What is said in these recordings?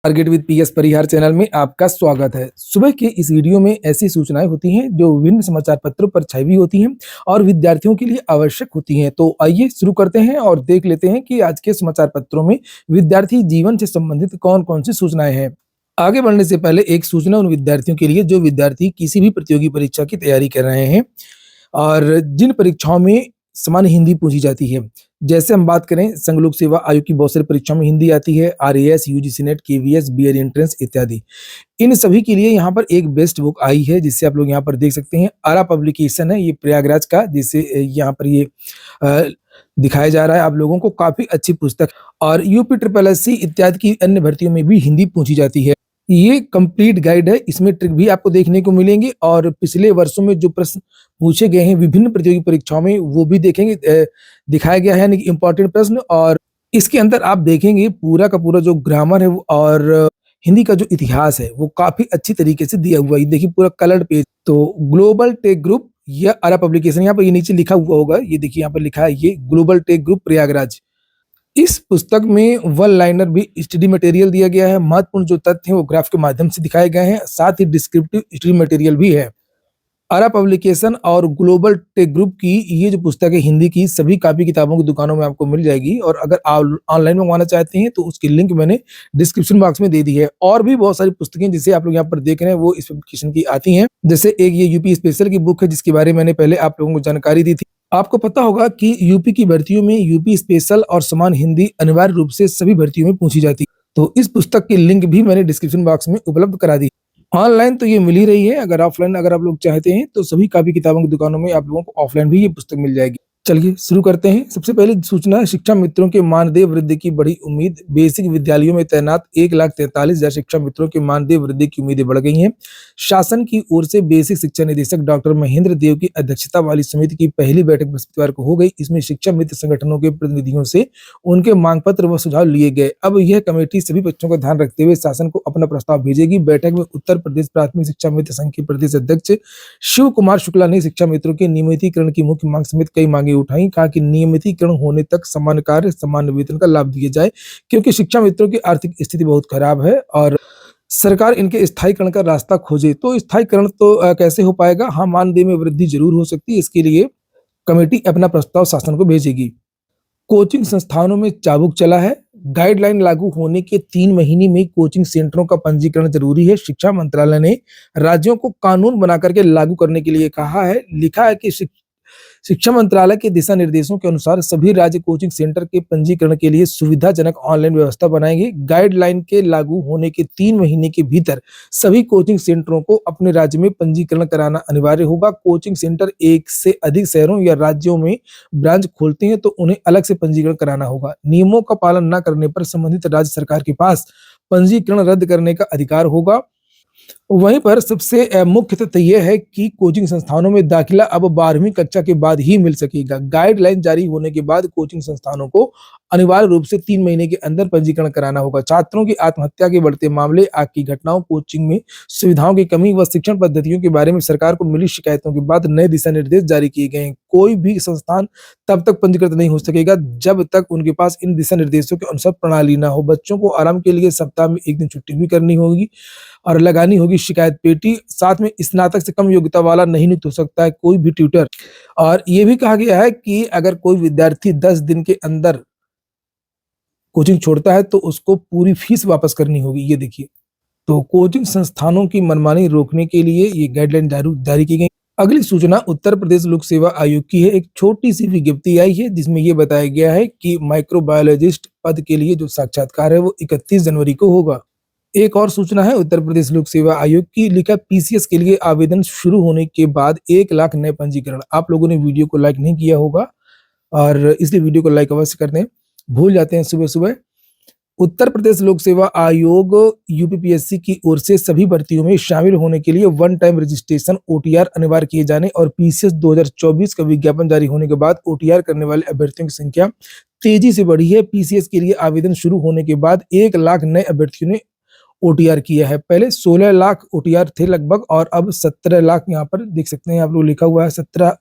Target with PS Parihar channel में आपका स्वागत है। सुबह के इस वीडियो में ऐसी सूचनाएं होती हैं जो विभिन्न समाचार पत्रों पर छाई हुई होती हैं और विद्यार्थियों के लिए आवश्यक होती हैं। तो आइए शुरू करते हैं और देख लेते हैं कि आज के समाचार पत्रों में विद्यार्थी जीवन से संबंधित कौन-कौन सी सूचनाएं हैं। आगे बढ़ने से पहले एक सूचना उन विद्यार्थियों के लिए जो विद्यार्थी किसी भी प्रतियोगी परीक्षा की तैयारी कर रहे हैं और जिन परीक्षाओं में सामान्य हिंदी पूछी जाती है। जैसे हम बात करें, संघ लोक सेवा आयोग की बहुत सारी परीक्षाओं में हिंदी आती है, RAS, UGC NET, KVS, BEd entrance इत्यादि। इन सभी के लिए यहाँ पर एक बेस्ट बुक आई है जिसे आप लोग यहाँ पर देख सकते हैं। आरा पब्लिकेशन है ये प्रयागराज का, जिसे यहाँ पर ये अ, दिखाया जा रहा है आप लोगों को। काफी अच्छी पुस्तक और यूपी ट्रिपल एससी इत्यादि की अन्य भर्तियों में भी हिंदी पूछी जाती है। ये कंप्लीट गाइड है, इसमें ट्रिक भी आपको देखने को मिलेंगे और पिछले वर्षों में जो प्रश्न पूछे गए हैं विभिन्न प्रतियोगी परीक्षाओं में वो भी देखेंगे। दिखाया गया है यानी कि इम्पोर्टेंट प्रश्न, और इसके अंदर आप देखेंगे पूरा का पूरा जो ग्रामर है और हिंदी का जो इतिहास है वो काफी अच्छी तरीके से दिया हुआ है। देखिए पूरा कलर्ड पेज। तो ग्लोबल टेक ग्रुप या आरा पब्लिकेशन, यहाँ पर ये नीचे लिखा हुआ होगा, ये देखिए यहाँ पर लिखा है ये ग्लोबल टेक ग्रुप प्रयागराज। इस पुस्तक में वन लाइनर भी स्टडी मटेरियल दिया गया है। महत्वपूर्ण जो तथ्य हैं वो ग्राफ के माध्यम से दिखाए गए हैं, साथ ही डिस्क्रिप्टिव स्टडी मटेरियल भी है। आरा पब्लिकेशन और ग्लोबल टेक ग्रुप की ये जो पुस्तक है हिंदी की, सभी कॉपी किताबों की दुकानों में आपको मिल जाएगी और अगर आप ऑनलाइन मंगवाना चाहते हैं तो उसकी लिंक मैंने डिस्क्रिप्शन बॉक्स में दे दी है। और भी बहुत सारी पुस्तकें जिसे आप लोग यहाँ पर देख रहे हैं वो इस पब्लिकेशन की आती हैं। जैसे एक ये यूपी स्पेशल की बुक है जिसके बारे में मैंने पहले आप लोगों को जानकारी दी थी। आपको पता होगा कि यूपी की भर्तियों में यूपी स्पेशल और समान हिंदी अनिवार्य रूप से सभी भर्तियों में पूछी जाती है। तो इस पुस्तक की लिंक भी मैंने डिस्क्रिप्शन बॉक्स में उपलब्ध करा दी। ऑनलाइन तो ये मिल ही रही है, अगर ऑफलाइन अगर आप लोग चाहते हैं तो सभी कॉपी किताबों की दुकानों में आप लोगों को ऑफलाइन भी ये पुस्तक मिल जाएगी। चलिए शुरू करते हैं। सबसे पहले सूचना, शिक्षा मित्रों के मानदेय वृद्धि की बड़ी उम्मीद। बेसिक विद्यालयों में तैनात 1,43,000 शिक्षा मित्रों के मानदेय वृद्धि की उम्मीदें बढ़ गई हैं। शासन की ओर से बेसिक शिक्षा निदेशक डॉक्टर महेंद्र देव की अध्यक्षता वाली समिति की पहली बैठक बृहस्पतिवार को हो गई। इसमें शिक्षा मित्र संगठनों के प्रतिनिधियों से उनके मांग पत्र व सुझाव लिए गए। अब यह कमेटी सभी पक्षों का ध्यान रखते हुए शासन को अपना प्रस्ताव भेजेगी। बैठक में उत्तर प्रदेश प्राथमिक शिक्षा मित्र संघ के प्रदेश अध्यक्ष शिव कुमार शुक्ला ने शिक्षा मित्रों के नियमितीकरण की मुख्य मांग समेत कई मांगे उठाई। कहा कि नियमितीकरण होने तक समान कार्य समान वेतन का लाभ दिया जाए, क्योंकि शिक्षा मित्रों की आर्थिक स्थिति बहुत खराब है और सरकार इनके स्थायीकरण का रास्ता खोजे। तो स्थायीकरण तो कैसे हो पाएगा? हाँ, मानदेय में वृद्धि जरूर हो सकती है, इसके लिए कमेटी अपना प्रस्ताव शासन को भेजेगी। कोचिंग संस्थानों में चाबुक चला है। गाइडलाइन लागू होने के 3 महीने में कोचिंग सेंटरों का पंजीकरण जरूरी है। शिक्षा मंत्रालय ने राज्यों को कानून बना करके लागू करने के लिए कहा है। लिखा है कि शिक्षा मंत्रालय के दिशा निर्देशों के अनुसार सभी राज्य कोचिंग सेंटर के पंजीकरण के लिए सुविधाजनक ऑनलाइन व्यवस्था बनाएंगे। गाइडलाइन के लागू होने के 3 महीने के भीतर सभी कोचिंग सेंटरों को अपने राज्य में पंजीकरण कराना अनिवार्य होगा। कोचिंग सेंटर एक से अधिक शहरों या राज्यों में ब्रांच खोलते हैं तो उन्हें अलग से पंजीकरण कराना होगा। नियमों का पालन न करने पर संबंधित राज्य सरकार के पास पंजीकरण रद्द करने का अधिकार होगा। वहीं पर सबसे मुख्य तथ्य यह है कि कोचिंग संस्थानों में दाखिला अब 12वीं कक्षा के बाद ही मिल सकेगा। गाइडलाइन जारी होने के बाद कोचिंग संस्थानों को अनिवार्य रूप से 3 महीने के अंदर पंजीकरण कराना होगा। छात्रों की आत्महत्या के बढ़ते मामले, आग की घटनाओं, कोचिंग में सुविधाओं की कमी व शिक्षण पद्धतियों के बारे में सरकार को मिली शिकायतों के बाद नए दिशा निर्देश जारी किए गए हैं। कोई भी संस्थान तब तक पंजीकृत नहीं हो सकेगा जब तक उनके पास इन दिशा निर्देशों के अनुसार प्रणाली ना हो। बच्चों को आराम के लिए सप्ताह में 1 दिन छुट्टी भी करनी होगी और लगानी होगी शिकायत पेटी। साथ में स्नातक से कम योग्यता वाला नहीं नियुक्त हो सकता है कोई भी ट्यूटर। और ये भी कहा गया है कि अगर कोई विद्यार्थी 10 दिन के अंदर कोचिंग छोड़ता है तो उसको पूरी फीस वापस करनी होगी। ये देखिए, तो कोचिंग संस्थानों की मनमानी रोकने के लिए ये गाइडलाइन जारी की गई। अगली सूचना उत्तर प्रदेश लोक सेवा आयोग की है। एक छोटी सी विज्ञप्ति आई है जिसमें यह बताया गया है कि माइक्रोबायोलॉजिस्ट पद के लिए जो साक्षात्कार है वो 31 जनवरी को होगा। एक और सूचना है उत्तर प्रदेश लोक सेवा आयोग की। लिखा, पीसीएस के लिए आवेदन शुरू होने के बाद 1 लाख नए पंजीकरण। आप लोगों ने वीडियो को लाइक नहीं किया होगा और इसलिए वीडियो को लाइक अवश्य कर दें, भूल जाते हैं सुबह सुबह। उत्तर प्रदेश लोक सेवा आयोग यूपीपीएससी की ओर से सभी भर्तियों में शामिल होने के लिए वन टाइम रजिस्ट्रेशन ओटीआर अनिवार्य किए जाने और पीसीएस 2024 का विज्ञापन जारी होने के बाद ओटीआर करने वाले अभ्यर्थियों की संख्या तेजी से बढ़ी है। पीसीएस के लिए आवेदन शुरू होने के बाद 1 लाख नए अभ्यर्थियों ने ओटीआर किया है। पहले 16 लाख ओटीआर थे लगभग और अब 17 लाख यहाँ पर देख सकते हैं आप लोग, लिखा हुआ है 17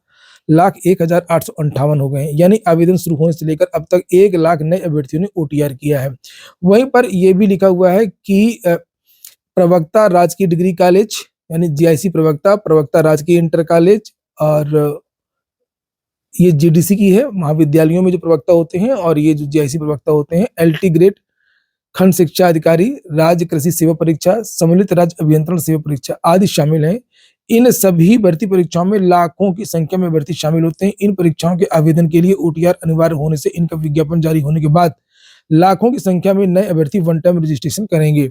1,01,858 हो गए हैं। यानी आवेदन शुरू होने से लेकर अब तक 1 लाख नए अभ्यर्थियों ने ओटीआर किया है। वहीं पर ये भी लिखा हुआ है कि प्रवक्ता राजकीय डिग्री कॉलेज यानी जीआईसी प्रवक्ता, प्रवक्ता राजकीय इंटर कॉलेज और ये जीडीसी की है, महाविद्यालयों में जो प्रवक्ता होते हैं, और ये जो जीआईसी प्रवक्ता होते हैं एलटी ग्रेड खंड शिक्षा अधिकारी, राज्य कृषि सेवा परीक्षा, सम्मिलित राज्य अभियंत्रण सेवा परीक्षा आदि शामिल हैं। इन सभी भर्ती परीक्षाओं में लाखों की संख्या में भर्ती शामिल होते हैं। इन परीक्षाओं के आवेदन के लिए ओटीआर अनिवार्य होने से इनका विज्ञापन जारी होने के बाद लाखों की संख्या में नए अभ्यर्थी वन टाइम रजिस्ट्रेशन करेंगे।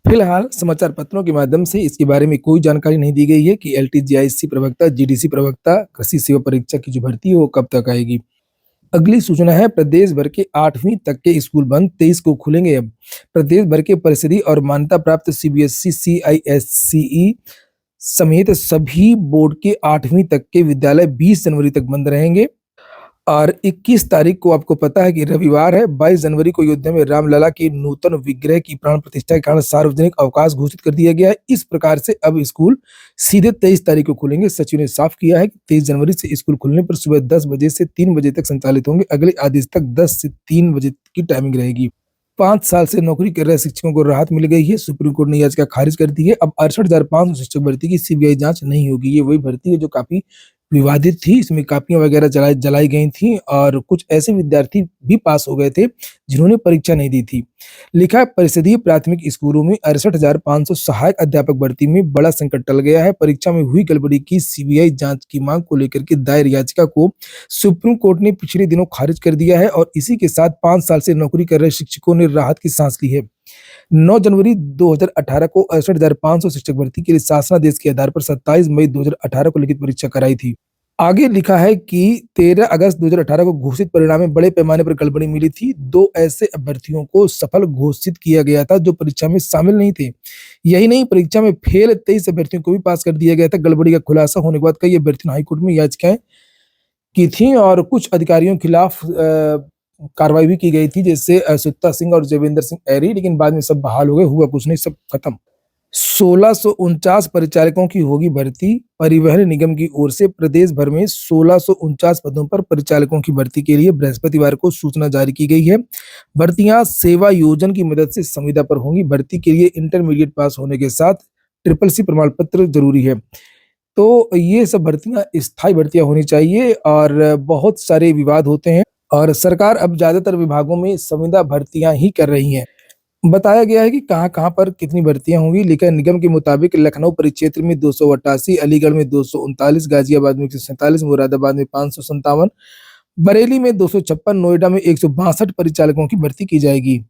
फिलहाल समाचार पत्रों के माध्यम से इसके बारे में कोई जानकारी नहीं दी गई है कि एलटीजीआईसी प्रवक्ता, जीडीसी प्रवक्ता, कृषि सेवा परीक्षा की जो भर्ती है वो कब तक आएगी। अगली सूचना है, प्रदेश भर के 8वीं तक के स्कूल बंद, 23 को खुलेंगे। अब प्रदेश भर के परिषदीय और मान्यता प्राप्त सीबीएसई, सीआईएससीई समेत सभी बोर्ड के 8वीं तक के विद्यालय 20 जनवरी तक बंद रहेंगे। और 21 तारीख को आपको पता है कि रविवार है। 22 जनवरी को अयोध्या में रामलला की नूतन विग्रह की प्राण प्रतिष्ठा के कारण सार्वजनिक अवकाश घोषित कर दिया गया है। इस प्रकार से अब स्कूल सीधे 23 तारीख को खुलेंगे। सचिव ने साफ किया है कि 23 जनवरी से स्कूल खुलने पर सुबह 10 बजे से 3 बजे तक संचालित होंगे। अगले आदेश तक 10 से 3 बजे की टाइमिंग रहेगी। 5 साल से नौकरी कर रहे शिक्षकों को राहत मिल गई है। सुप्रीम कोर्ट ने याचिका खारिज कर दी है। अब 68,500 शिक्षक भर्ती की सीबीआई जांच नहीं होगी। ये वही भर्ती है जो काफी विवादित थी। इसमें कापियां वगैरह जलाई गई थी और कुछ ऐसे विद्यार्थी भी पास हो गए थे जिन्होंने परीक्षा नहीं दी थी। लिखा है, परिषदीय प्राथमिक स्कूलों में 68,500 सहायक अध्यापक भर्ती में बड़ा संकट टल गया है। परीक्षा में हुई गड़बड़ी की सीबीआई जांच की मांग को लेकर के दायर याचिका को सुप्रीम कोर्ट ने पिछले दिनों खारिज कर दिया है और इसी के साथ 5 साल से नौकरी कर रहे शिक्षकों ने राहत की सांस ली है। 9 जनवरी 2018 को 68,500 शिक्षक भर्ती के लिए शासनादेश के आधार पर 27 मई 2018 को लिखित परीक्षा कराई थी। आगे लिखा है कि 13 अगस्त 2018 को घोषित परिणाम में बड़े पैमाने पर गड़बड़ी मिली थी। 2 ऐसे अभ्यर्थियों को सफल घोषित किया गया था जो परीक्षा में शामिल नहीं थे। यही नहीं, परीक्षा में फेल 23 अभ्यर्थियों को भी पास कर दिया गया था। गड़बड़ी का खुलासा होने के बाद कई अभ्यर्थियों ने हाईकोर्ट में याचिकाएं की थी और कुछ अधिकारियों के खिलाफ कार्रवाई भी की गई थी, जैसे सुत्ता सिंह और जयविंदर सिंह एरी, लेकिन बाद में सब बहाल हो गए। हुआ कुछ नहीं, सब खत्म। 1649 परिचालकों की होगी भर्ती। परिवहन निगम की ओर से प्रदेश भर में 1649 पदों पर परिचालकों की भर्ती के लिए बृहस्पतिवार को सूचना जारी की गई है। भर्तियां सेवा योजन की मदद से संविदा पर होंगी। भर्ती के लिए इंटरमीडिएट पास होने के साथ CCC प्रमाण पत्र जरूरी है। तो ये सब भर्तियां स्थायी भर्तियां होनी चाहिए और बहुत सारे विवाद होते हैं और सरकार अब ज्यादातर विभागों में संविदा भर्तियां ही कर रही हैं। बताया गया है कि कहां-कहां पर कितनी भर्तियां होंगी। लेकिन निगम के मुताबिक लखनऊ परिक्षेत्र में 288, अलीगढ़ में 239, गाजियाबाद में 147, मुरादाबाद में 557, बरेली में 256, नोएडा में 162 परिचालकों की भर्ती की जाएगी।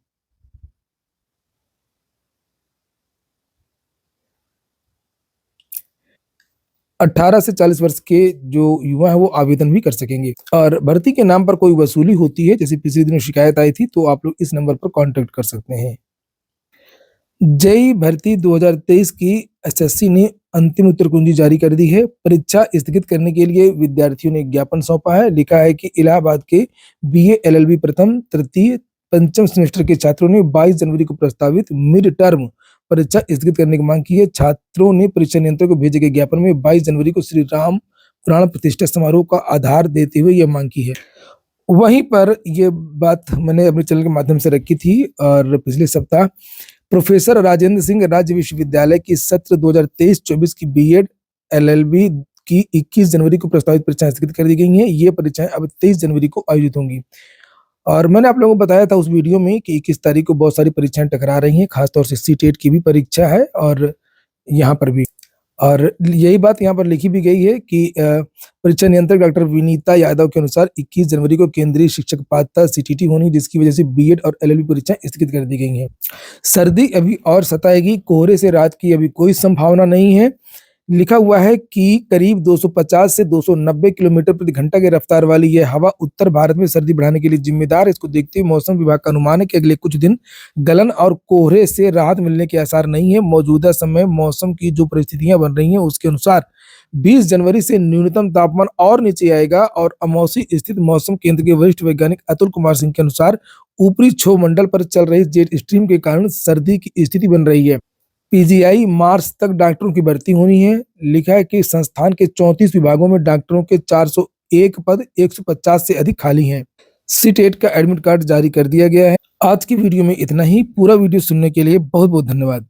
18 से 40 वर्ष के जो युवा है वो आवेदन भी कर सकेंगे और भर्ती के नाम पर कोई वसूली होती है, जैसे पिछले दिनों शिकायत आई थी, तो आप लोग इस नंबर पर कांटेक्ट कर सकते हैं। जेईई भर्ती 2023 की एसएससी ने अंतिम उत्तर कुंजी जारी कर दी है। परीक्षा स्थगित करने के लिए विद्यार्थियों ने ज्ञापन सौंपा है। लिखा है कि इलाहाबाद के बीए एलएलबी प्रथम, तृतीय, पंचम सेमेस्टर के छात्रों ने 22 जनवरी को प्रस्तावित मिड टर्म परीक्षा स्थगित करने की मांग की है। छात्रों ने परीक्षा नियंत्रक को भेजे गए ज्ञापन में 22 जनवरी को श्री राम प्राण प्रतिष्ठा समारोह का आधार देते हुए यह मांग की है। वहीं पर यह बात मैंने अपने चैनल के माध्यम से रखी थी और पिछले सप्ताह प्रोफेसर राजेंद्र सिंह राज्य विश्वविद्यालय की सत्र 2023-24 की बीएड एलएलबी की 21 जनवरी को प्रस्तावित परीक्षाएं स्थगित कर दी गई हैं। ये परीक्षाएं अब 23 जनवरी को आयोजित होंगी और मैंने आप लोगों को बताया था उस वीडियो में कि 21 तारीख को बहुत सारी परीक्षाएं टकरा रही हैं, खासतौर से सीटेट की भी परीक्षा है और यहाँ पर भी, और यही बात यहाँ पर लिखी भी गई है कि परीक्षा नियंत्रक डॉक्टर विनीता यादव के अनुसार 21 जनवरी को केंद्रीय शिक्षक पात्रता सीटीटी होनी, जिसकी वजह से बीएड और एलएलबी परीक्षाएं स्थगित कर दी गई हैं। सर्दी अभी और सताएगी, कोहरे से रात की अभी कोई संभावना नहीं है। लिखा हुआ है कि करीब 250 से 290 किलोमीटर प्रति घंटा की रफ्तार वाली यह हवा उत्तर भारत में सर्दी बढ़ाने के लिए जिम्मेदार है। इसको देखते हुए मौसम विभाग का अनुमान है कि अगले कुछ दिन गलन और कोहरे से राहत मिलने के आसार नहीं है। मौजूदा समय मौसम की जो परिस्थितियां बन रही हैं उसके अनुसार 20 जनवरी से न्यूनतम तापमान और नीचे आएगा और अमौसी स्थित मौसम केंद्र के वरिष्ठ वैज्ञानिक अतुल कुमार सिंह के अनुसार ऊपरी क्षोभ मंडल पर चल रही जेट स्ट्रीम के कारण सर्दी की स्थिति बन रही है। पीजीआई मार्च तक डॉक्टरों की भर्ती होनी है। लिखा है कि संस्थान के 34 विभागों में डॉक्टरों के एक पद 150 से अधिक खाली हैं। सीटेट का एडमिट कार्ड जारी कर दिया गया है। आज की वीडियो में इतना ही। पूरा वीडियो सुनने के लिए बहुत-बहुत धन्यवाद।